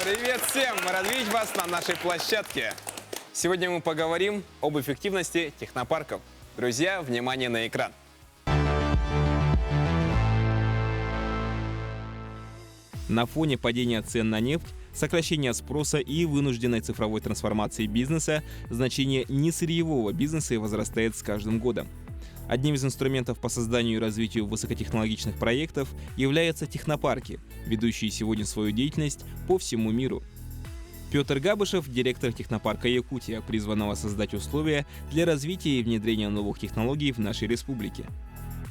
Привет всем! Мы рады видеть вас на нашей площадке. Сегодня мы поговорим об эффективности технопарков. Друзья, внимание на экран. На фоне падения цен на нефть, сокращения спроса и вынужденной цифровой трансформации бизнеса, значение несырьевого бизнеса возрастает с каждым годом. Одним из инструментов по созданию и развитию высокотехнологичных проектов являются технопарки, ведущие сегодня свою деятельность по всему миру. Петр Габышев, директор технопарка «Якутия», призванного создать условия для развития и внедрения новых технологий в нашей республике.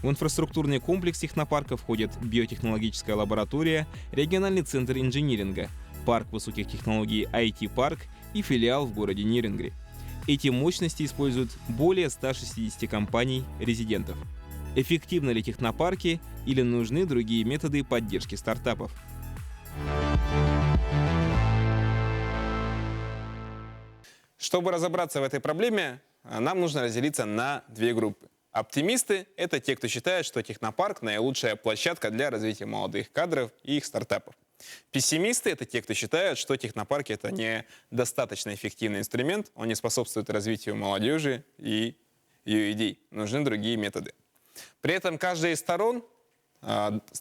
В инфраструктурный комплекс технопарка входят биотехнологическая лаборатория, региональный центр инжиниринга, парк высоких технологий IT-парк и филиал в городе Нерюнгри. Эти мощности используют более 160 компаний-резидентов. Эффективны ли технопарки или нужны другие методы поддержки стартапов? Чтобы разобраться в этой проблеме, нам нужно разделиться на две группы. Оптимисты – это те, кто считает, что технопарк – наилучшая площадка для развития молодых кадров и их стартапов. Пессимисты – это те, кто считают, что технопарки – это недостаточно эффективный инструмент, он не способствует развитию молодежи и ее идей. Нужны другие методы. При этом каждая из сторон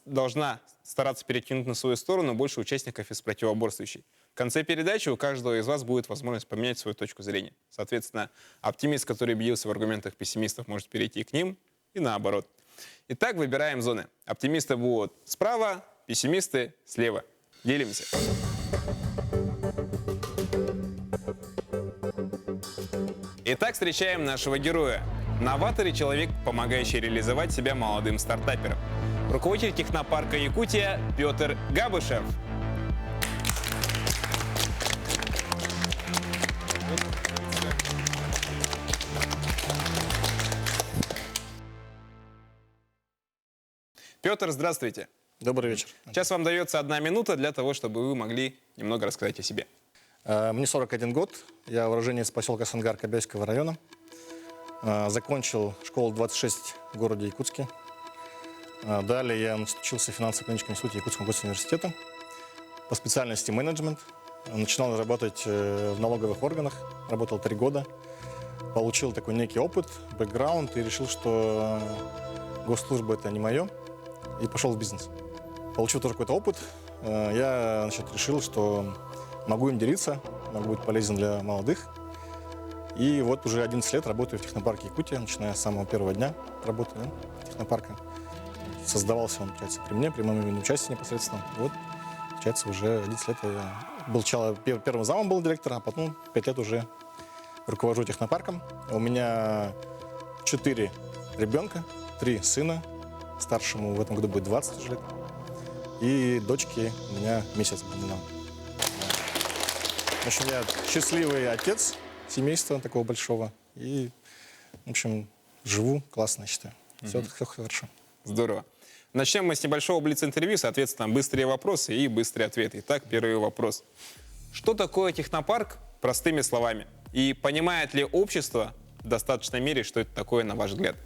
должна стараться перетянуть на свою сторону больше участников из противоборствующей. В конце передачи у каждого из вас будет возможность поменять свою точку зрения. Соответственно, оптимист, который убедился в аргументах пессимистов, может перейти к ним и наоборот. Итак, выбираем зоны. Оптимисты будут справа, пессимисты слева. Делимся. Итак, встречаем нашего героя. Новатор и человек, помогающий реализовать себя молодым стартаперам. Руководитель технопарка «Якутия» Петр Габышев. Петр, здравствуйте. Добрый вечер. Сейчас вам дается 1 минута для того, чтобы вы могли немного рассказать о себе. Мне 41 год. Я уроженец поселка Сангар Кобяйского района. Закончил школу 26 в городе Якутске. Далее я учился в финансово-экономическом институте Якутского госуниверситета по специальности менеджмент. Начинал работать в налоговых органах. Работал 3 года. Получил такой некий опыт, бэкграунд и решил, что госслужба – это не мое. И пошел в бизнес. Получил тоже какой-то опыт. Я решил, что могу им делиться, могу быть полезен для молодых. И вот уже 11 лет работаю в технопарке Якутия, начиная с самого первого дня работы технопарка. Создавался он, получается, при мне, при моем участии непосредственно. Вот, получается, уже 11 лет я был первым замом был директора, а потом 5 лет уже руковожу технопарком. У меня 4 ребенка, 3 сына. Старшему в этом году будет 20 лет. И дочке у меня месяц был недавно. В общем, я счастливый отец семейства такого большого. И, в общем, живу классно, считаю. Все хорошо. Здорово. Начнем мы с небольшого блиц-интервью, соответственно, быстрые вопросы и быстрые ответы. Итак, первый вопрос. Что такое технопарк простыми словами? И понимает ли общество в достаточной мере, что это такое, на ваш взгляд?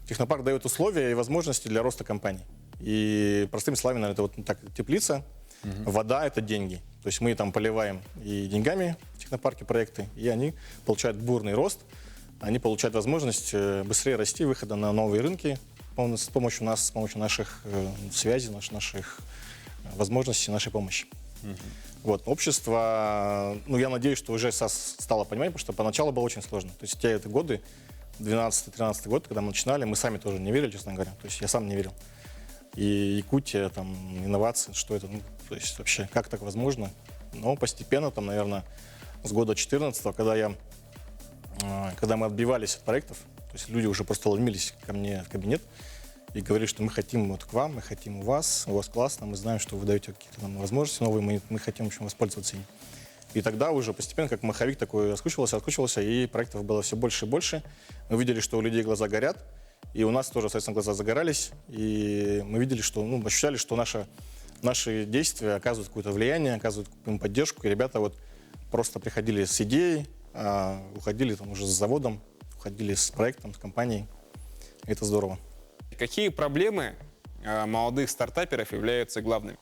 Технопарк дает условия и возможности для роста компаний. И простыми словами, наверное, это вот так, теплица, вода – это деньги. То есть мы там поливаем и деньгами в технопарке проекты, и они получают бурный рост, они получают возможность быстрее расти, выхода на новые рынки с помощью нас, с помощью наших связей, наших возможностей, нашей помощи. Вот, общество, я надеюсь, что уже стало понимать, потому что поначалу было очень сложно. То есть те это годы, 12-13 год, когда мы начинали, мы сами тоже не верили, честно говоря. То есть я сам не верил. И Якутия, там, инновации, что это, то есть вообще, как так возможно? Но постепенно, там, наверное, с года 14-го, когда мы отбивались от проектов, то есть люди уже просто ломились ко мне в кабинет и говорили, что мы хотим вот к вам, мы хотим у вас классно, мы знаем, что вы даете какие-то нам возможности новые, мы хотим, в общем, воспользоваться ими. И тогда уже постепенно, как маховик такой, раскручивался, и проектов было все больше и больше. Мы видели, что у людей глаза горят, и у нас тоже, соответственно, глаза загорались. И мы видели, что, ощущали, что наши действия оказывают какое-то влияние, оказывают какую-то поддержку. И ребята вот просто приходили с идеей, уходили там уже с заводом, уходили с проектом, с компанией. Это здорово. Какие проблемы молодых стартаперов являются главными?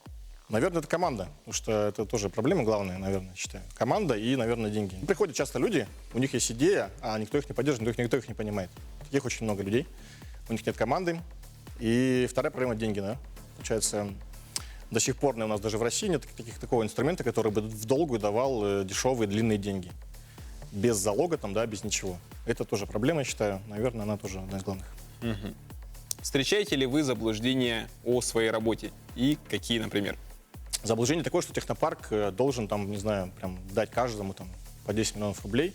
Наверное, это команда, потому что это тоже проблема главная, наверное, считаю. Команда и, наверное, деньги. Приходят часто люди, у них есть идея, а никто их не поддерживает, никто их не понимает. Таких очень много людей, у них нет команды. И вторая проблема – деньги, да. Получается, до сих пор у нас даже в России нет такого инструмента, который бы в долгую давал дешевые длинные деньги. Без залога, там, да, без ничего. Это тоже проблема, я считаю. Наверное, она тоже одна из главных. Встречаете ли вы заблуждения о своей работе? И какие, например? Заблуждение такое, что технопарк должен, там, не знаю, прям дать каждому там, по 10 миллионов рублей,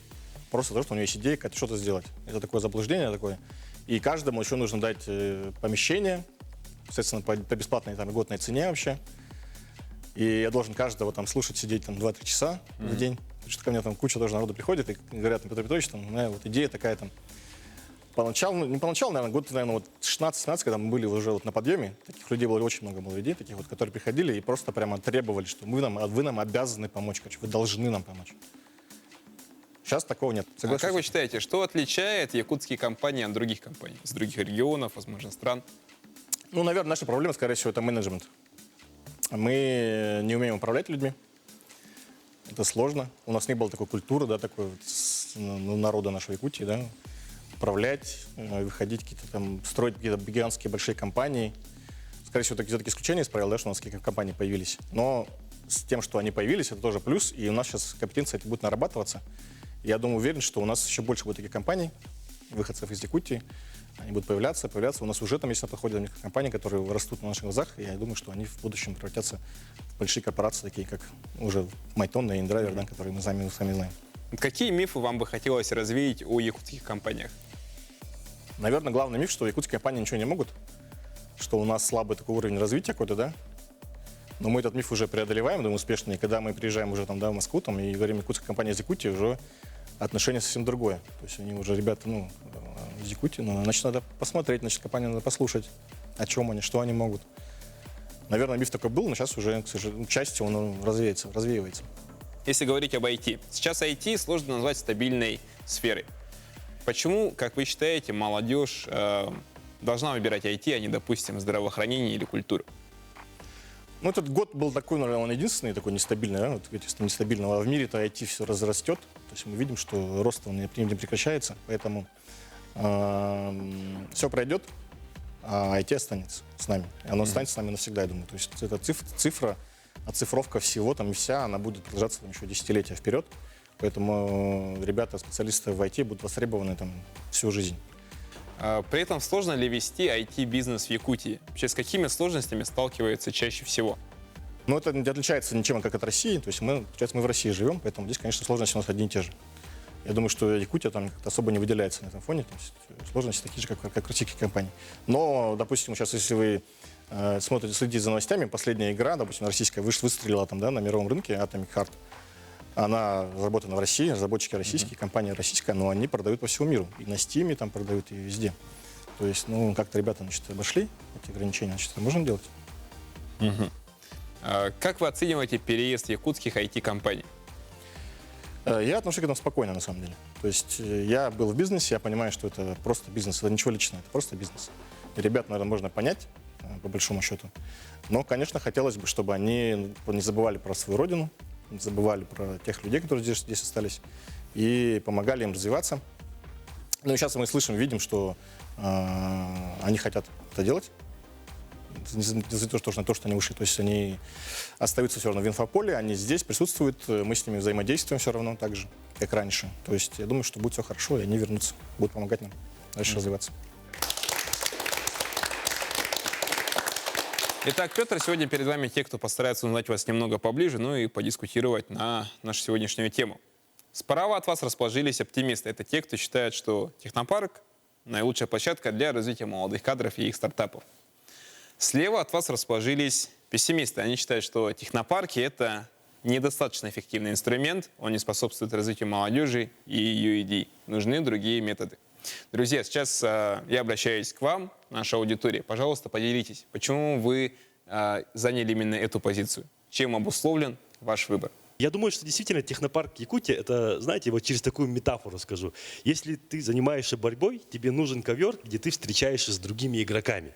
просто потому что у него есть идея как-то что-то сделать. Это такое заблуждение такое. И каждому еще нужно дать помещение, соответственно, по бесплатной там, льготной цене вообще. И я должен каждого там слушать, сидеть там 2-3 часа в день. Потому что ко мне там куча тоже народу приходит и говорят: Петр Петрович, там, у меня вот идея такая там. Поначалу, ну, не поначалу, наверное, год, наверное, вот 16-17, когда мы были уже вот на подъеме, таких людей было очень много, было людей, таких вот, которые приходили и просто прямо требовали, что вы нам обязаны помочь, короче, вы должны нам помочь. Сейчас такого нет. А как вы считаете, что отличает якутские компании от других компаний? С других регионов, возможно, стран? Ну, наверное, наша проблема, скорее всего, это менеджмент. Мы не умеем управлять людьми. Это сложно. У нас не было такой культуры, да, такой вот, ну, народа нашей Якутии, да, управлять, выходить какие-то там, строить какие-то гигантские большие компании. Скорее всего, все-таки исключение из правил, да, что у нас какие-то компании появились. Но с тем, что они появились, это тоже плюс, и у нас сейчас компетенция эти будет нарабатываться. Я думаю, уверен, что у нас еще больше будет таких компаний, выходцев из Якутии. Они будут появляться. У нас уже там есть на подходе несколько компаний, которые растут на наших глазах, и я думаю, что они в будущем превратятся в большие корпорации, такие как уже Майтон и Индрайвер, да, которые мы сами знаем. Какие мифы вам бы хотелось развеять о якутских компаниях? Наверное, главный миф, что якутские компании ничего не могут, что у нас слабый такой уровень развития какой-то, да. Но мы этот миф уже преодолеваем, думаю, успешно. И когда мы приезжаем уже там, да, в Москву там, и говорим якутская компания из Якутии, уже отношение совсем другое. То есть они уже, ребята, ну, из Якутии, ну, значит, надо посмотреть, значит, компанию надо послушать, о чем они, что они могут. Наверное, миф такой был, но сейчас уже, к сожалению, частью он развеивается. Если говорить об IT, сейчас IT сложно назвать стабильной сферой. Почему, как вы считаете, молодежь должна выбирать IT, а не, допустим, здравоохранение или культуру? Ну, этот год был такой, наверное, он единственный, такой нестабильный, да? Вот, нестабильного. А в мире-то IT все разрастет. То есть мы видим, что рост он не прекращается. Поэтому все пройдет, а IT останется с нами. И оно останется с нами навсегда, я думаю. То есть эта цифра, оцифровка всего, там и вся, она будет продолжаться там, еще десятилетия вперед. Поэтому ребята, специалисты в IT будут востребованы там всю жизнь. При этом сложно ли вести IT-бизнес в Якутии? Вообще, с какими сложностями сталкиваются чаще всего? Ну, это не отличается ничем как от России. То есть мы в России живем, поэтому здесь, конечно, сложности у нас одни и те же. Я думаю, что Якутия там как-то особо не выделяется на этом фоне. То есть сложности такие же, как российские компании. Но, допустим, сейчас, если вы следите за новостями, последняя игра, допустим, российская, выстрелила там, да, на мировом рынке, Atomic Heart. Она разработана в России, разработчики российские, компания российская, но они продают по всему миру. И на Steam там продают, и везде. То есть, ну, как-то ребята, значит, обошли эти ограничения, значит, это можно делать. Как вы оцениваете переезд якутских IT-компаний? Я отношусь к этому спокойно, на самом деле. То есть я был в бизнесе, я понимаю, что это просто бизнес, это ничего личного, это просто бизнес. И ребят, наверное, можно понять, по большому счету. Но, конечно, хотелось бы, чтобы они не забывали про свою родину, не забывали про тех людей, которые здесь остались, и помогали им развиваться. Ну и сейчас мы слышим, видим, что они хотят это делать. Несмотря на то, что они ушли. То есть они остаются все равно в инфополе, они здесь присутствуют, мы с ними взаимодействуем все равно так же, как раньше. То есть я думаю, что будет все хорошо, и они вернутся, будут помогать нам дальше развиваться. Итак, Петр, сегодня перед вами те, кто постарается узнать вас немного поближе, ну и подискутировать на нашу сегодняшнюю тему. Справа от вас расположились оптимисты. Это те, кто считает, что технопарк – наилучшая площадка для развития молодых кадров и их стартапов. Слева от вас расположились пессимисты. Они считают, что технопарки – это недостаточно эффективный инструмент, он не способствует развитию молодежи и ее идей. Нужны другие методы. Друзья, сейчас я обращаюсь к вам, наша аудитория. Пожалуйста, поделитесь, почему вы заняли именно эту позицию? Чем обусловлен ваш выбор? Я думаю, что действительно технопарк Якутия, это, знаете, вот через такую метафору скажу. Если ты занимаешься борьбой, тебе нужен ковер, где ты встречаешься с другими игроками.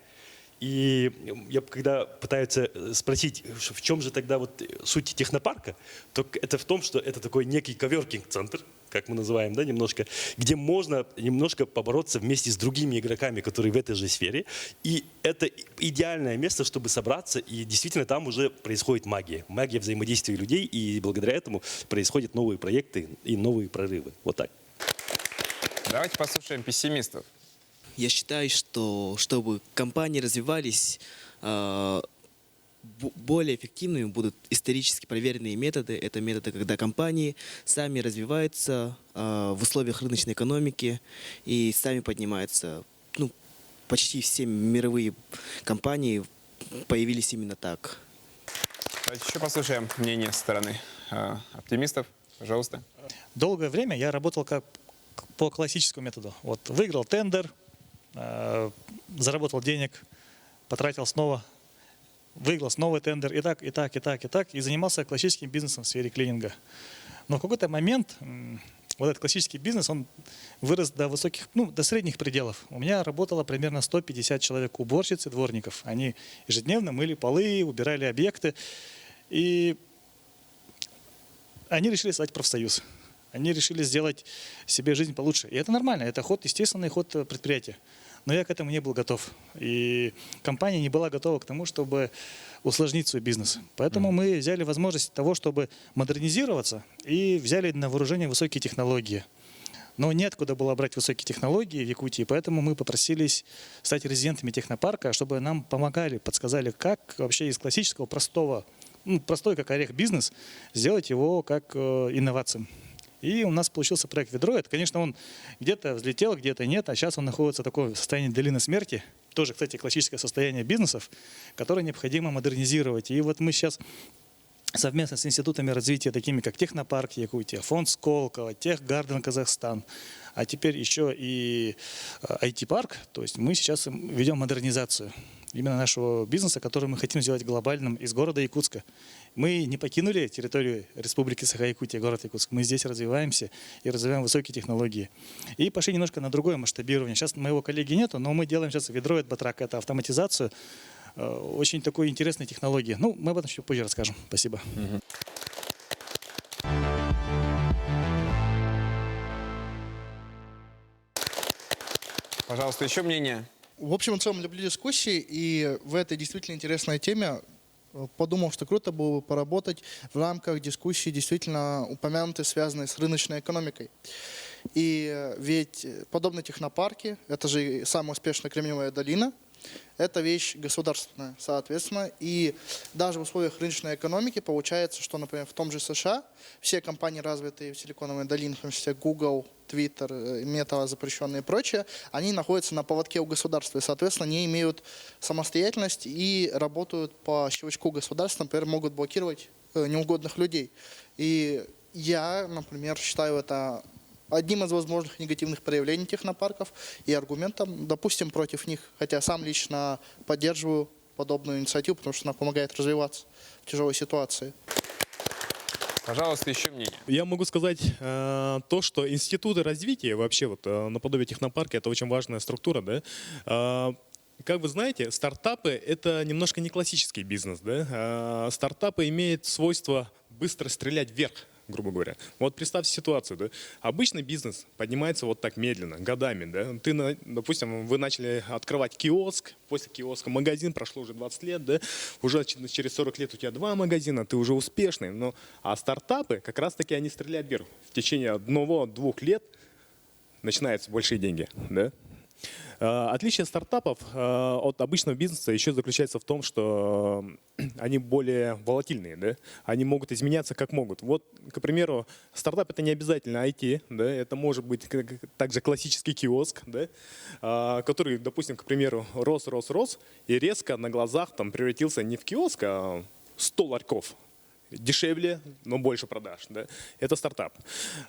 И я когда пытаются спросить, в чем же тогда вот суть технопарка, то это в том, что это такой некий коворкинг-центр, как мы называем, да, немножко, где можно немножко побороться вместе с другими игроками, которые в этой же сфере. И это идеальное место, чтобы собраться, и действительно там уже происходит магия. Магия взаимодействия людей, и благодаря этому происходят новые проекты и новые прорывы. Вот так. Давайте послушаем пессимистов. Я считаю, что чтобы компании развивались, более эффективными будут исторически проверенные методы. Это методы, когда компании сами развиваются в условиях рыночной экономики и сами поднимаются. Ну, почти все мировые компании появились именно так. Давайте еще послушаем мнение со стороны оптимистов. Пожалуйста. Долгое время я работал как по классическому методу. Вот выиграл тендер, заработал денег, потратил снова, выиграл снова тендер, и так, и занимался классическим бизнесом в сфере клининга. Но в какой-то момент вот этот классический бизнес, он вырос до высоких, до средних пределов. У меня работало примерно 150 человек, уборщиц и дворников. Они ежедневно мыли полы, убирали объекты, и они решили создать профсоюз. Они решили сделать себе жизнь получше. И это нормально, это естественный ход предприятия. Но я к этому не был готов. И компания не была готова к тому, чтобы усложнить свой бизнес. Поэтому мы взяли возможность того, чтобы модернизироваться, и взяли на вооружение высокие технологии. Но неоткуда было брать высокие технологии в Якутии, поэтому мы попросились стать резидентами технопарка, чтобы нам помогали, подсказали, как вообще из классического простой как орех бизнес, сделать его как инновациям. И у нас получился проект «Ведро». Это, конечно, он где-то взлетел, где-то нет, а сейчас он находится в таком состоянии долины смерти. Тоже, кстати, классическое состояние бизнесов, которое необходимо модернизировать. И вот мы сейчас совместно с институтами развития, такими как Технопарк Якутия, фонд Сколково, Техгарден Казахстан, а теперь еще и IT-парк, то есть мы сейчас ведем модернизацию именно нашего бизнеса, который мы хотим сделать глобальным из города Якутска. Мы не покинули территорию Республики Саха-Якутия, город Якутск. Мы здесь развиваемся и развиваем высокие технологии. И пошли немножко на другое масштабирование. Сейчас моего коллеги нету, но мы делаем сейчас ведро, это батрак, это автоматизацию. Очень такой интересной технологии. Мы об этом чуть позже расскажем. Спасибо. Пожалуйста, еще мнение. В общем и целом люблю дискуссии, и в этой действительно интересной теме подумал, что круто было бы поработать в рамках дискуссии, действительно упомянутой, связанной с рыночной экономикой. И ведь подобные технопарки, это же самая успешная Кремниевая долина, это вещь государственная, соответственно. И даже в условиях рыночной экономики получается, что, например, в том же США все компании, развитые в Силиконовой долине, в том числе Google, Twitter, Meta, запрещенные и прочее, они находятся на поводке у государства и, соответственно, не имеют самостоятельности и работают по щелчку государства, например, могут блокировать неугодных людей. И я, например, считаю это одним из возможных негативных проявлений технопарков и аргументом, допустим, против них, хотя сам лично поддерживаю подобную инициативу, потому что она помогает развиваться в тяжелой ситуации. Пожалуйста, еще мнение. Я могу сказать то, что институты развития, вообще вот наподобие технопарка, это очень важная структура, да. Как вы знаете, стартапы — это немножко не классический бизнес, да. Стартапы имеют свойство быстро стрелять вверх, грубо говоря. Вот представьте ситуацию, да? Обычный бизнес поднимается вот так медленно, годами, да? Допустим, вы начали открывать киоск, после киоска магазин, прошло уже 20 лет, да? Уже через 40 лет у тебя 2 магазина, ты уже успешный. А стартапы, как раз-таки они стреляют вверх. В течение 1-2 лет начинаются большие деньги, да? Отличие стартапов от обычного бизнеса еще заключается в том, что они более волатильные, да? Они могут изменяться как могут. Вот, к примеру, стартап — это не обязательно IT, да? Это может быть также классический киоск, да? Который, допустим, к примеру, рос и резко на глазах превратился не в киоск, а в 100 ларьков. дешевле, но больше продаж. Да? Это стартап.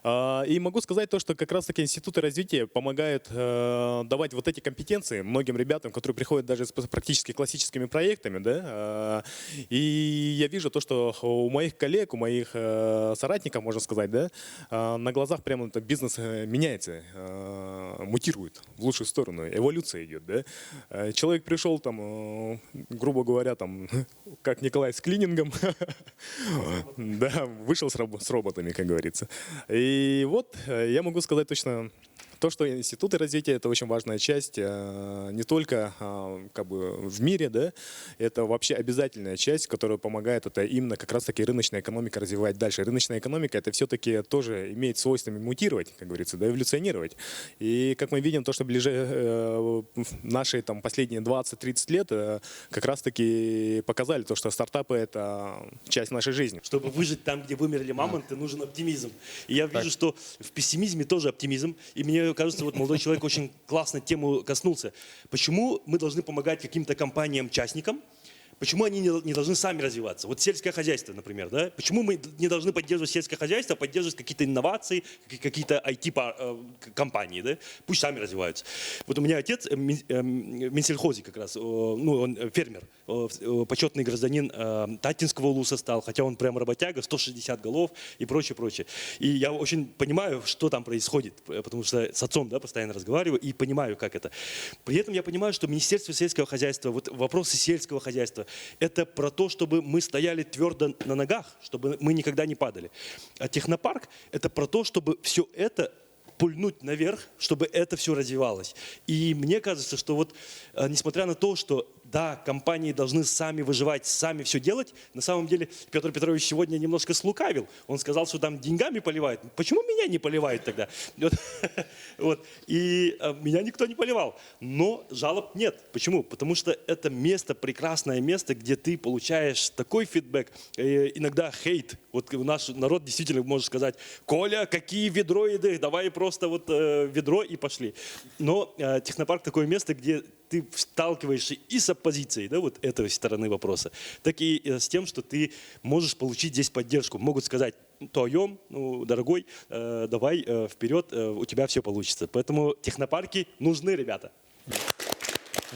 И могу сказать то, что как раз-таки институты развития помогают давать вот эти компетенции многим ребятам, которые приходят даже с практически классическими проектами. Да? И я вижу то, что у моих коллег, у моих соратников, можно сказать, да, на глазах прямо бизнес меняется, мутирует в лучшую сторону, эволюция идет. Да? Человек пришел там, грубо говоря, там, как Николай с клинингом, да, вышел с роботами, как говорится. И вот я могу сказать точно то, что институты развития — это очень важная часть не только как бы в мире, да, это вообще обязательная часть, которая помогает это именно как раз-таки рыночная экономика развивать дальше. Рыночная экономика — это все-таки тоже имеет свойство мутировать, как говорится, да, эволюционировать. И как мы видим, то, что наши там последние 20-30 лет как раз-таки показали то, что стартапы — это часть нашей жизни. Чтобы выжить там, где вымерли мамонты, нужен оптимизм. И я вижу, что в пессимизме тоже оптимизм. И мне кажется, вот молодой человек очень классно тему коснулся. Почему мы должны помогать каким-то компаниям-частникам? Почему они не должны сами развиваться? Вот сельское хозяйство, например, да? Почему мы не должны поддерживать сельское хозяйство, а поддерживать какие-то инновации, какие-то IT-компании, да? Пусть сами развиваются. Вот у меня отец в Минсельхозе как раз, ну, он фермер, почетный гражданин Татинского улуса стал, хотя он прям работяга, 160 голов и прочее, прочее. И я очень понимаю, что там происходит, потому что с отцом, да, постоянно разговариваю и понимаю, как это. При этом я понимаю, что Министерство сельского хозяйства, вот вопросы сельского хозяйства, это про то, чтобы мы стояли твердо на ногах, чтобы мы никогда не падали. А технопарк — это про то, чтобы все это пульнуть наверх, чтобы это все развивалось. И мне кажется, что вот несмотря на то, что да, компании должны сами выживать, сами все делать, на самом деле Петр Петрович сегодня немножко слукавил. Он сказал, что там деньгами поливают. Почему меня не поливают тогда? Вот. И меня никто не поливал. Но жалоб нет. Почему? Потому что это место, прекрасное место, где ты получаешь такой фидбэк, иногда хейт. Вот наш народ действительно может сказать: Коля, какие ведроиды, давай просто вот ведро и пошли. Но технопарк — такое место, где ты сталкиваешься и с оппозицией, да, вот этой стороны вопроса, так и с тем, что ты можешь получить здесь поддержку. Могут сказать: Тоем, ну, дорогой, давай вперед, у тебя все получится. Поэтому технопарки нужны, ребята.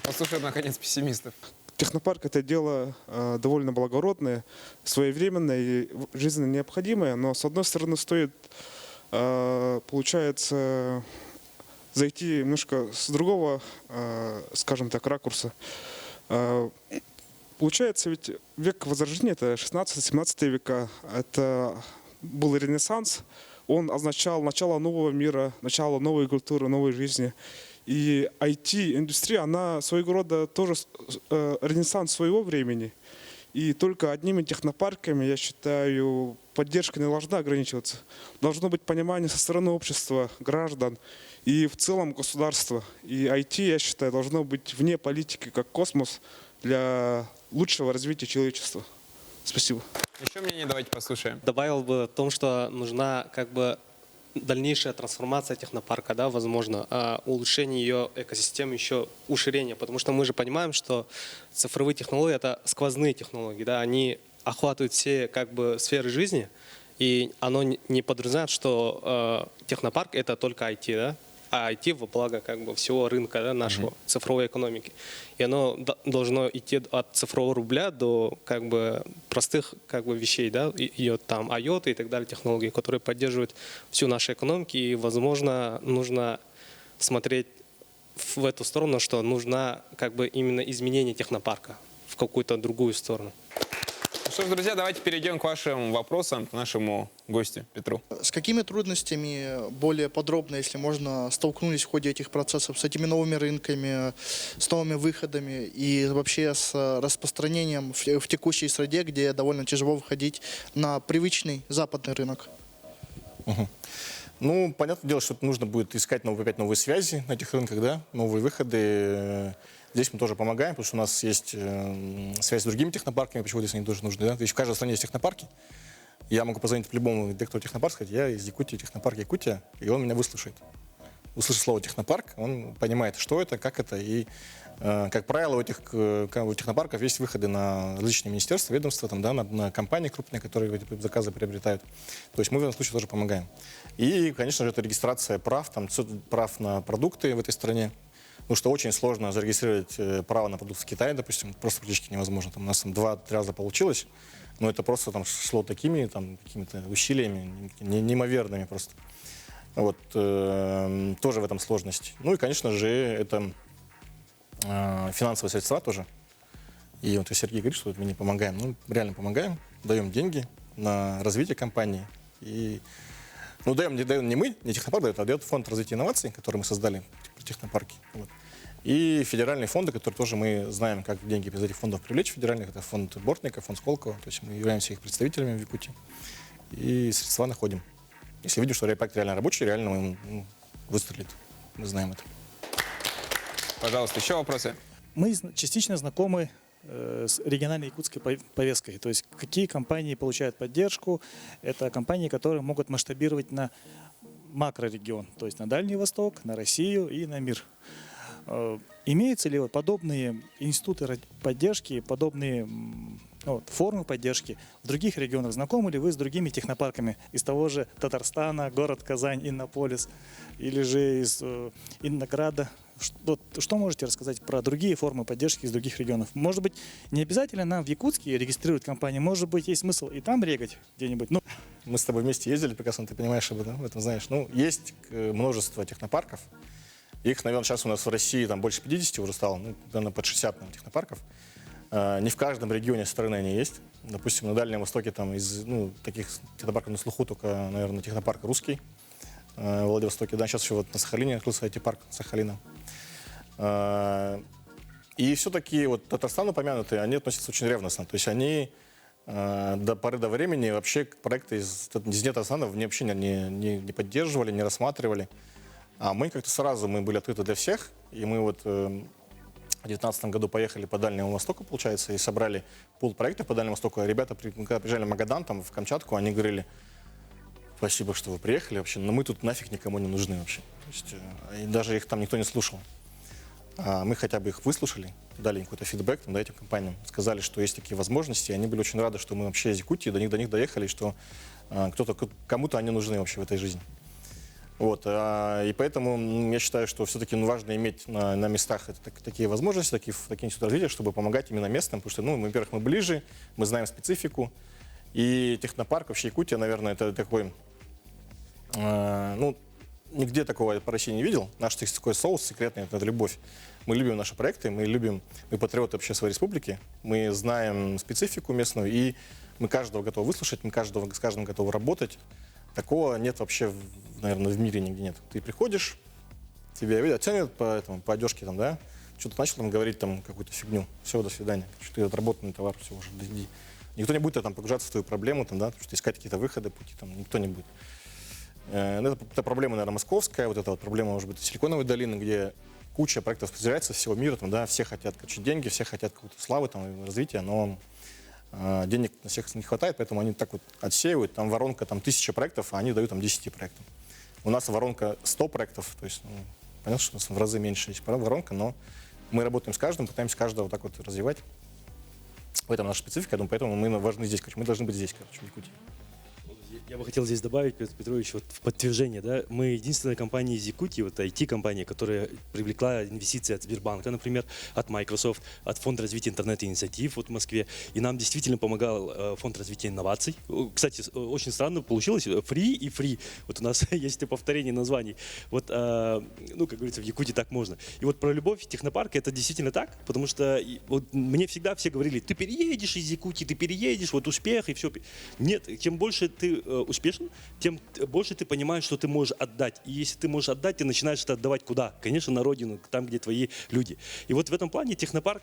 Послушаем, наконец, пессимистов. Технопарк — это дело довольно благородное, своевременное и жизненно необходимое, но, с одной стороны, стоит, получается, зайти немножко с другого, скажем так, ракурса. Получается, ведь век Возрождения — это 16-17 века, это был Ренессанс, он означал начало нового мира, начало новой культуры, новой жизни. И IT-индустрия, она своего рода тоже ренессанс своего времени. И только одними технопарками, я считаю, поддержка не должна ограничиваться. Должно быть понимание со стороны общества, граждан и в целом государства. И IT, я считаю, должно быть вне политики, как космос, для лучшего развития человечества. Спасибо. Еще мнение давайте послушаем. Добавил бы в том, что нужна как бы дальнейшая трансформация технопарка, да, возможно, улучшение ее экосистемы, еще уширение, потому что мы же понимаем, что цифровые технологии — это сквозные технологии, да, они охватывают все как бы сферы жизни, и оно не подразумевает, что технопарк — это только IT, да, а IT во благо как бы всего рынка, да, нашего цифровой экономики. И оно должно идти от цифрового рубля до как бы простых как бы вещей, да, и там IoT и так далее, технологии, которые поддерживают всю нашу экономику. И, возможно, нужно смотреть в эту сторону, что нужно как бы именно изменение технопарка в какую-то другую сторону. Что ж, друзья, давайте перейдем к вашим вопросам, к нашему гостю Петру. С какими трудностями более подробно, если можно, столкнулись в ходе этих процессов, с этими новыми рынками, с новыми выходами и вообще с распространением в текущей среде, где довольно тяжело выходить на привычный западный рынок? Ну, понятное дело, что нужно будет искать опять новые связи на этих рынках, да, новые выходы. Здесь мы тоже помогаем, потому что у нас есть связь с другими технопарками, почему здесь они тоже нужны. Да? То есть в каждой стране есть технопарки. Я могу позвонить любому директору технопарка, сказать: я из Якутии, технопарк Якутия, и он меня выслушает. услышит слово технопарк, он понимает, что это, как это. И, как правило, у технопарков есть выходы на различные министерства, ведомства, там, да, на компании крупные, которые эти заказы приобретают. То есть мы в этом случае тоже помогаем. И, конечно же, это регистрация прав, прав на продукты в этой стране. Потому что очень сложно зарегистрировать право на продукт в Китае, допустим, просто практически невозможно. Там у нас 2-3 раза получилось, но это просто там шло такими какими-то усилиями неимоверными просто. Вот, тоже в этом сложность. Ну и, конечно же, это финансовые средства тоже. И вот Сергей говорит, что мы не помогаем. Ну, реально помогаем, даем деньги на развитие компании. И, ну, даем не мы, не технопарк дает, а дает фонд развития инноваций, который мы создали в технопарке. Вот. И федеральные фонды, которые тоже мы знаем, как деньги из этих фондов привлечь федеральных. Это фонд Бортника, фонд Сколково. То есть мы являемся их представителями в Якутии. И средства находим. Если видим, что проект реально рабочий, реально он выстрелит. Мы знаем это. Пожалуйста, еще вопросы? Мы частично знакомы с региональной якутской повесткой. То есть какие компании получают поддержку. Это компании, которые могут масштабировать на макрорегион. То есть на Дальний Восток, на Россию и на мир. Имеются ли подобные институты поддержки, подобные формы поддержки в других регионах? Знакомы ли вы с другими технопарками из того же Татарстана, город Казань, Иннополис, или же из Иннограда? Что можете рассказать про другие формы поддержки из других регионов? Может быть, не обязательно нам в Якутске регистрировать компании, может быть, есть смысл и там регать где-нибудь? Мы с тобой вместе ездили, прекрасно ты понимаешь об этом знаешь. Есть множество технопарков. Их, наверное, сейчас у нас в России там больше 50 уже стало, наверное, под 60 технопарков. Не в каждом регионе страны они есть. Допустим, на Дальнем Востоке там из таких технопарков на слуху только, наверное, технопарк русский в Владивостоке. Да, сейчас еще вот на Сахалине открылся IT-парк Сахалина. И все-таки вот Татарстан упомянутые, они относятся очень ревностно. То есть они до поры до времени вообще проекты из Татарстана вообще не поддерживали, не рассматривали. А мы как-то сразу были открыты для всех. И мы вот в 2019 году поехали по Дальнему Востоку, получается, и собрали пул проектов по Дальнему Востоку. Ребята, когда приезжали в Магадан, там, в Камчатку, они говорили: спасибо, что вы приехали вообще, но мы тут нафиг никому не нужны вообще. То есть, и даже их там никто не слушал. А мы хотя бы их выслушали, дали им какой-то фидбэк этим компаниям, сказали, что есть такие возможности, и они были очень рады, что мы вообще из Якутии до них доехали, что кому-то они нужны вообще в этой жизни. Вот, и поэтому я считаю, что все-таки важно иметь на местах такие возможности, такие институты развития, чтобы помогать именно местным, потому что, во-первых, мы ближе, мы знаем специфику, и технопарк вообще Якутия, наверное, это такой, нигде такого по России не видел. Наш такой соус секретный, это любовь. Мы любим наши проекты, мы патриоты вообще своей республики, мы знаем специфику местную, и мы каждого готовы выслушать, мы с каждым готовы работать. Такого нет вообще, наверное, в мире нигде нет. Ты приходишь, тебя оценивают по одежке, да, что-то начал говорить какую-то фигню, все, до свидания. Что ты отработанный товар, все, уже иди. Никто не будет погружаться в твою проблему, потому что искать какие-то выходы, пути, никто не будет. Это проблема, наверное, московская, вот эта вот проблема, может быть, Силиконовой долины, где куча проектов подразделяется всего мира, все хотят деньги, все хотят какой-то славы, развития, но денег на всех не хватает, поэтому они так вот отсеивают. Там воронка 1000 проектов, а они дают 10 проектам. У нас воронка 100 проектов, то есть понятно, что у нас в разы меньше есть воронка, но мы работаем с каждым, пытаемся каждого так вот развивать. В этом наша специфика, я думаю, поэтому мы важны здесь, мы должны быть здесь, в Якутии. Я бы хотел здесь добавить, Петр Петрович, в подтверждение, да, мы единственная компания из Якутии, IT-компания, которая привлекла инвестиции от Сбербанка, например, от Microsoft, от Фонда развития интернет-инициатив в Москве, и нам действительно помогал Фонд развития инноваций. Кстати, очень странно получилось, free и free, вот у нас есть повторение названий, вот, как говорится, в Якутии так можно. И вот про любовь технопарка это действительно так, потому что мне всегда все говорили: ты переедешь из Якутии, ты переедешь, успех и все. Нет, чем больше ты успешен, тем больше ты понимаешь, что ты можешь отдать. И если ты можешь отдать, ты начинаешь это отдавать куда? Конечно, на родину, там, где твои люди. И вот в этом плане технопарк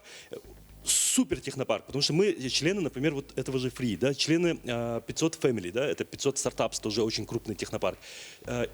супер технопарк, потому что мы члены, например, вот этого же Free, да, члены 500 Family, да, это 500 стартапс, тоже очень крупный технопарк.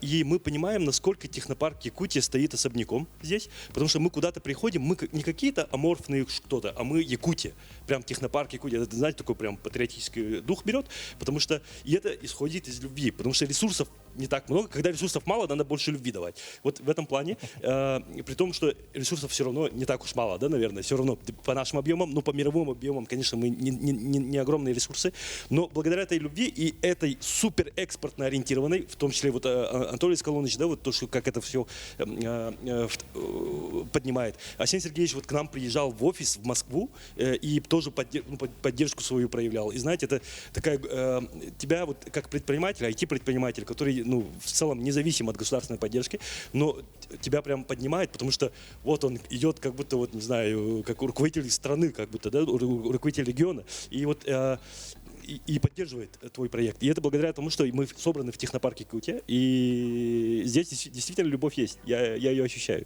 И мы понимаем, насколько технопарк Якутия стоит особняком здесь, потому что мы куда-то приходим, мы не какие-то аморфные что-то, а мы Якутия, прям технопарк Якутия, это, знаете, такой прям патриотический дух берет, потому что и это исходит из любви, потому что ресурсов не так много. Когда ресурсов мало, надо больше любви давать. Вот в этом плане, при том, что ресурсов все равно не так уж мало, да, наверное, все равно по нашим объемам, ну, по мировым объемам, конечно, мы не огромные ресурсы, но благодаря этой любви и этой супер экспортно ориентированной, в том числе вот Анатолий Скалоныч, да, вот то, что как это все поднимает. Арсений Сергеевич вот к нам приезжал в офис в Москву и тоже поддержку свою проявлял. И знаете, это такая, тебя вот как предприниматель, IT-предприниматель, который, ну, в целом независим от государственной поддержки, но тебя прям поднимает, потому что вот он идет как будто, вот, не знаю, как руководитель страны, как будто, да, руководитель региона, и вот и поддерживает твой проект. И это благодаря тому, что мы собраны в технопарке Якутия, и здесь действительно любовь есть. Я ее ощущаю.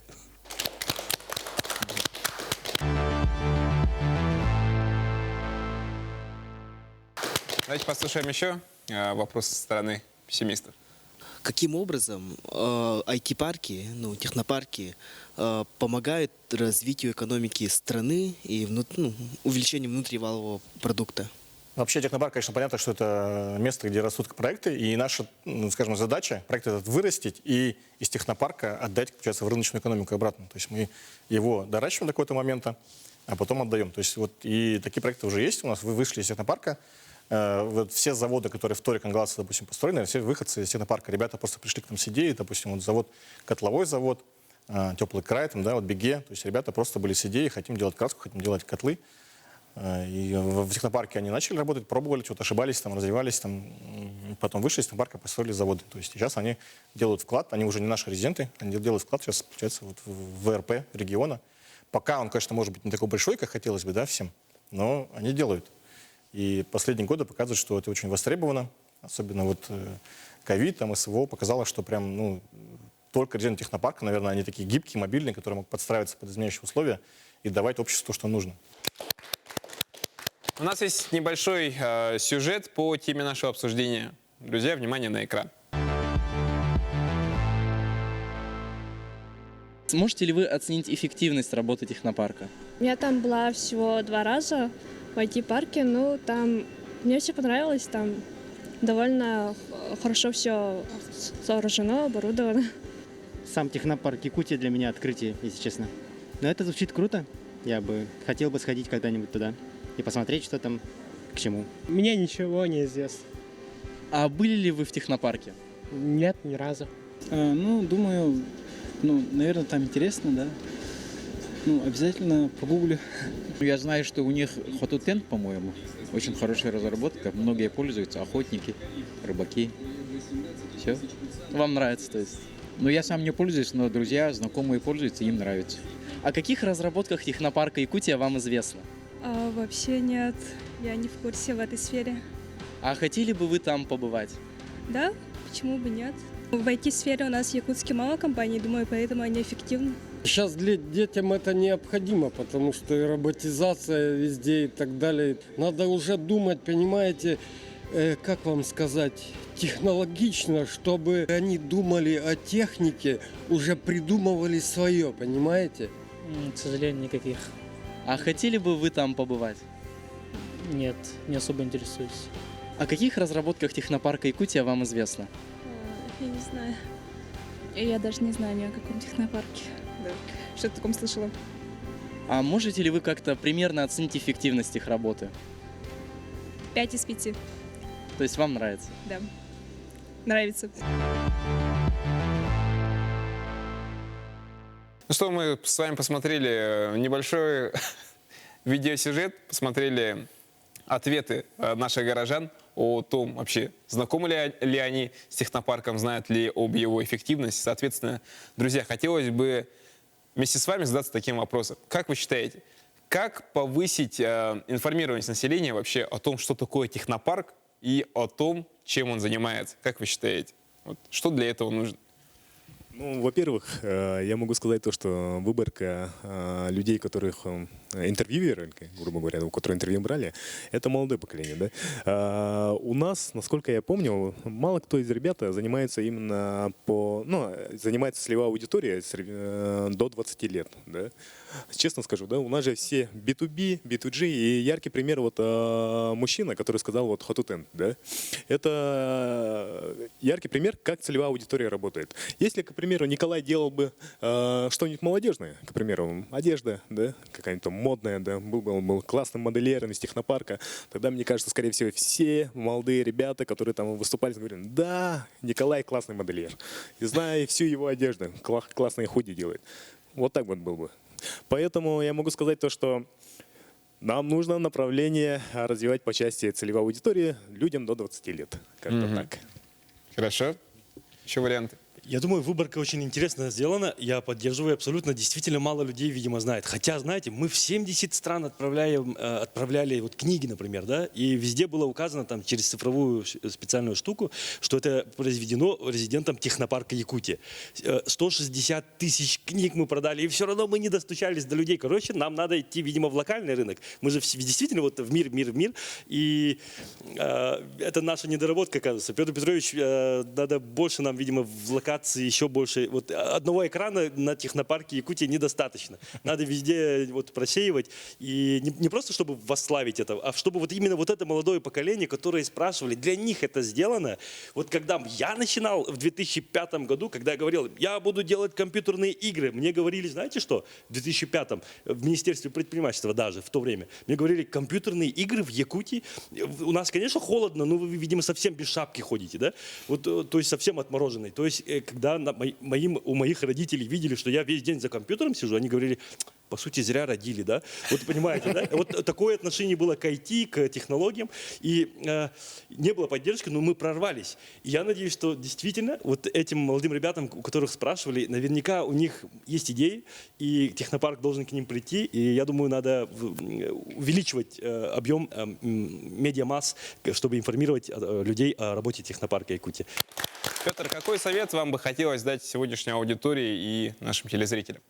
Давайте послушаем еще вопрос со стороны пессимистов. Каким образом IT-парки, ну, технопарки помогают развитию экономики страны и увеличению внутривалового продукта? Вообще технопарк, конечно, понятно, что это место, где растут проекты, и наша, ну, скажем, задача проект этот вырастить и из технопарка отдать, получается, в рыночную экономику обратно. То есть мы его доращиваем до какого-то момента, а потом отдаем. То есть вот и такие проекты уже есть у нас. Вы вышли из технопарка. Вот все заводы, которые в Торе Кангаласа, допустим, построены, все выходцы из технопарка. Ребята просто пришли к нам с идеей, допустим, вот завод, котловой завод, теплый край, там, да, вот Беге. То есть ребята просто были с идеей, хотим делать краску, хотим делать котлы. И в технопарке они начали работать, пробовали, что-то ошибались, там, развивались, там, потом вышли из технопарка, построили заводы. То есть сейчас они делают вклад, они уже не наши резиденты, они делают вклад сейчас, получается, вот в ВРП региона. Пока он, конечно, может быть не такой большой, как хотелось бы, да, всем, но они делают. И последние годы показывают, что это очень востребовано, особенно вот ковид, там, СВО показало, что прям, ну, только резиденты технопарка, наверное, они такие гибкие, мобильные, которые могут подстраиваться под изменяющие условия и давать обществу то, что нужно. У нас есть небольшой сюжет по теме нашего обсуждения. Друзья, внимание на экран. Сможете ли вы оценить эффективность работы технопарка? Я там была всего 2 раза в IT-парке, ну там мне все понравилось, там довольно хорошо все сооружено, оборудовано. Сам технопарк Якутия для меня открытие, если честно. Но это звучит круто. Я бы хотел бы сходить когда-нибудь туда и посмотреть, что там, к чему. Мне ничего не известно. А были ли вы в технопарке? Нет, ни разу. Думаю, наверное, там интересно, да. Обязательно погуглю. Я знаю, что у них Хотутен, по-моему, очень хорошая разработка. Многие пользуются, охотники, рыбаки. Все. Вам нравится, то есть? Я сам не пользуюсь, но друзья, знакомые пользуются, им нравится. О каких разработках технопарка Якутия вам известно? Вообще нет, я не в курсе в этой сфере. А хотели бы вы там побывать? Да, почему бы нет? В IT-сфере у нас в Якутске мало компаний, думаю, поэтому они эффективны. Сейчас детям это необходимо, потому что и роботизация везде и так далее. Надо уже думать, понимаете, как вам сказать, технологично, чтобы они думали о технике, уже придумывали свое, понимаете? К сожалению, никаких. А хотели бы вы там побывать? Нет, не особо интересуюсь. О каких разработках технопарка Якутия вам известно? Я не знаю. Я даже не знаю ни о каком технопарке. Да. Что-то о таком слышала. А можете ли вы как-то примерно оценить эффективность их работы? 5 из 5. То есть вам нравится? Да. Нравится. Ну что, мы с вами посмотрели небольшой видеосюжет, посмотрели ответы наших горожан о том, вообще знакомы ли они с технопарком, знают ли об его эффективности. Соответственно, друзья, хотелось бы вместе с вами задаться таким вопросом. Как вы считаете, как повысить информированность населения вообще о том, что такое технопарк и о том, чем он занимается? Как вы считаете? Вот, что для этого нужно? Ну, во-первых, я могу сказать то, что выборка людей, которых интервьюировали, грубо говоря, у которых интервью брали, это молодое поколение. Да? У нас, насколько я помню, мало кто из ребят занимается именно занимается целевой аудиторией до 20 лет. Да? Честно скажу, да, у нас же все B2B, B2G, и яркий пример вот мужчина, который сказал вот hot to tent, да, это яркий пример, как целевая аудитория работает. Если, к примеру, Николай делал бы что-нибудь молодежное, к примеру, одежда, да, какая-нибудь там модная, да, был классным модельером из технопарка, тогда, мне кажется, скорее всего, все молодые ребята, которые там выступали, говорили: да, Николай классный модельер, и знаю всю его одежду, классные худи делает. Вот так вот был бы. Поэтому я могу сказать то, что нам нужно направление развивать по части целевой аудитории людям до 20 лет. Как-то так. Хорошо. Еще варианты? Я думаю, выборка очень интересно сделана. Я поддерживаю абсолютно. Действительно, мало людей, видимо, знает. Хотя, знаете, мы в 70 стран отправляли вот книги, например, да, и везде было указано там через цифровую специальную штуку, что это произведено резидентом технопарка Якутия. 160 тысяч книг мы продали, и все равно мы не достучались до людей. Короче, нам надо идти, видимо, в локальный рынок. Мы же действительно вот в мир. И это наша недоработка, оказывается. Петр Петрович, надо больше нам, видимо, в локации еще больше. Вот одного экрана на технопарке Якутии недостаточно. Надо везде вот просеивать. И не просто, чтобы восславить это, а чтобы вот именно вот это молодое поколение, которое спрашивали, для них это сделано. Вот когда я начинал в 2005 году, когда я говорил, я буду делать компьютерные игры, мне говорили, знаете что? В 2005 в Министерстве предпринимательства даже в то время. Мне говорили, компьютерные игры в Якутии. У нас, конечно, холодно, но вы, видимо, совсем без шапки ходите, да? Вот, то есть совсем отмороженный. То есть когда у моих родителей видели, что я весь день за компьютером сижу, они говорили, по сути, зря родили, да? Вот понимаете, да? Вот такое отношение было к IT, к технологиям, и не было поддержки, но мы прорвались. И я надеюсь, что действительно вот этим молодым ребятам, у которых спрашивали, наверняка у них есть идеи, и технопарк должен к ним прийти, и я думаю, надо увеличивать объем медиамасс, чтобы информировать людей о работе технопарка Якутии. Петр, какой совет вам бы хотелось дать сегодняшней аудитории и нашим телезрителям?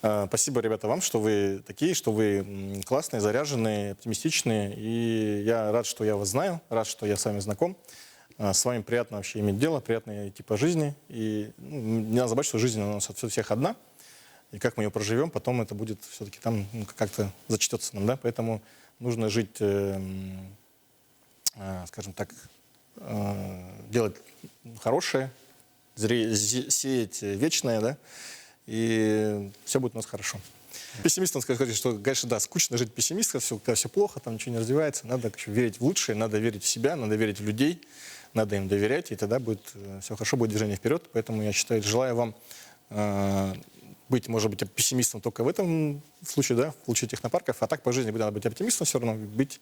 Спасибо, ребята, вам, что вы такие, что вы классные, заряженные, оптимистичные. И я рад, что я вас знаю, рад, что я с вами знаком. С вами приятно вообще иметь дело, приятно идти по жизни. И не надо забывать, что жизнь у нас у всех одна. И как мы ее проживем, потом это будет все-таки там как-то зачтется нам, да? Поэтому нужно жить, скажем так, делать хорошее, сеять вечное, да, и все будет у нас хорошо. Пессимистам сказать, что, конечно, да, скучно жить пессимистом, когда все плохо, там ничего не развивается, надо верить в лучшее, надо верить в себя, надо верить в людей, надо им доверять, и тогда будет все хорошо, будет движение вперед. Поэтому я считаю, желаю вам быть, может быть, пессимистом только в этом случае, да, в случае технопарков, а так по жизни надо быть оптимистом все равно, быть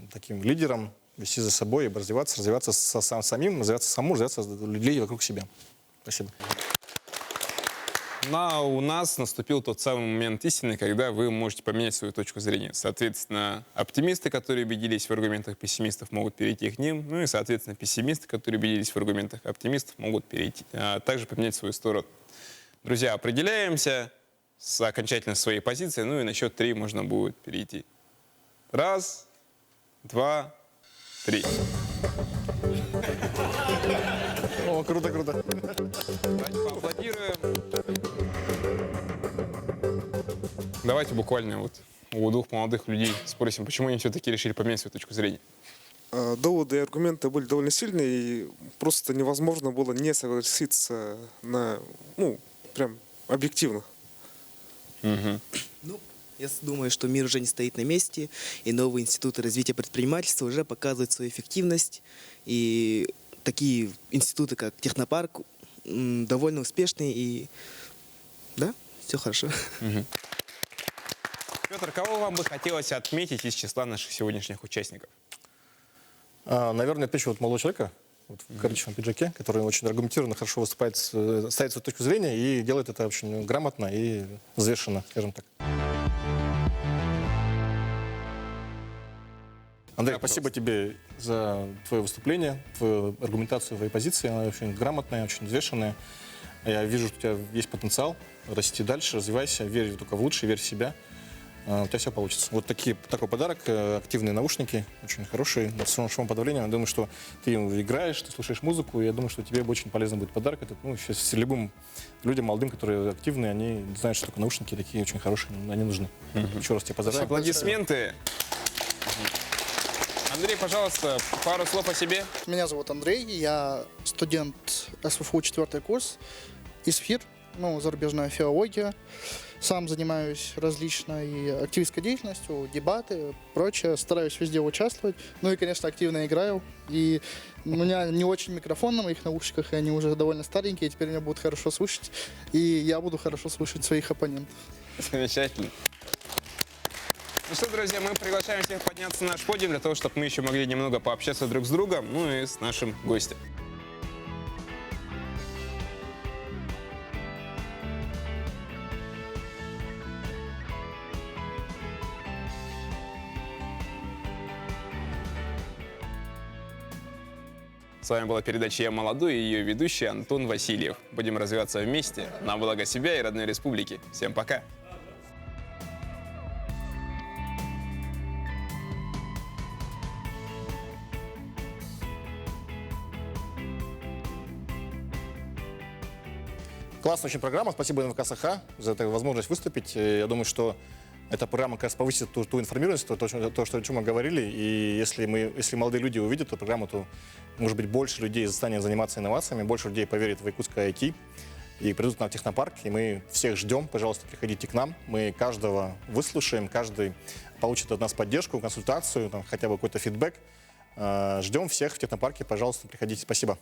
таким лидером, вести за собой, развиваться самим, развиваться людей вокруг себя. Спасибо. Но у нас наступил тот самый момент истины, когда вы можете поменять свою точку зрения. Соответственно, оптимисты, которые убедились в аргументах пессимистов, могут перейти к ним. Ну и, соответственно, пессимисты, которые убедились в аргументах оптимистов, могут перейти, также поменять свою сторону. Друзья, определяемся с окончательно своей позиции. Ну и на счет 3 можно будет перейти. 1, 2, 3. О, круто, круто. Давайте поаплодируем. Давайте буквально вот у двух молодых людей спросим, почему они все-таки решили поменять свою точку зрения. Доводы и аргументы были довольно сильные, и просто невозможно было не согласиться прям объективно. Ну, я думаю, что мир уже не стоит на месте, и новые институты развития предпринимательства уже показывают свою эффективность. И такие институты, как Технопарк, довольно успешные, и да, все хорошо. Петр, кого вам бы хотелось отметить из числа наших сегодняшних участников? Наверное, отвечу вот молодого человека в коричневом пиджаке, который очень аргументированно, хорошо выступает, ставит свою точку зрения и делает это очень грамотно и взвешенно, скажем так. Андрей, спасибо тебе за твое выступление, твою аргументацию, твои позиции. Она очень грамотная, очень взвешенная. Я вижу, что у тебя есть потенциал. Расти дальше, развивайся, верь только в лучшее, верь в себя. У тебя все получится. Вот такой подарок, активные наушники, очень хорошие, с шумоподавлением. Я думаю, что ты играешь, ты слушаешь музыку, и я думаю, что тебе очень полезно будет подарок. Это, сейчас любым людям молодым, которые активные, они знают, что такое наушники такие очень хорошие, они нужны. Еще раз тебе поздравляю. Аплодисменты. Андрей, пожалуйста, пару слов о себе. Меня зовут Андрей, я студент СФУ 4 курс, ИСФИР, зарубежная филология. Сам занимаюсь различной активистской деятельностью, дебаты, прочее. Стараюсь везде участвовать. Ну и, конечно, активно играю. И у меня не очень микрофон на моих наушниках, и они уже довольно старенькие. Теперь меня будут хорошо слушать. И я буду хорошо слушать своих оппонентов. Замечательно. Ну что, друзья, мы приглашаем всех подняться на наш подиум для того, чтобы мы еще могли немного пообщаться друг с другом, ну и с нашим гостем. С вами была передача «Я молодой» и ее ведущий Антон Васильев. Будем развиваться вместе на благо себя и родной республики. Всем пока! Классная очень программа. Спасибо НВК СХ за эту возможность выступить. Я думаю, что эта программа как раз повысит ту информированность, то, о чем мы говорили. И если молодые люди увидят эту программу, то, может быть, больше людей станет заниматься инновациями, больше людей поверит в якутское IT и придут на технопарк. И мы всех ждем. Пожалуйста, приходите к нам. Мы каждого выслушаем, каждый получит от нас поддержку, консультацию, хотя бы какой-то фидбэк. Ждем всех в технопарке. Пожалуйста, приходите. Спасибо.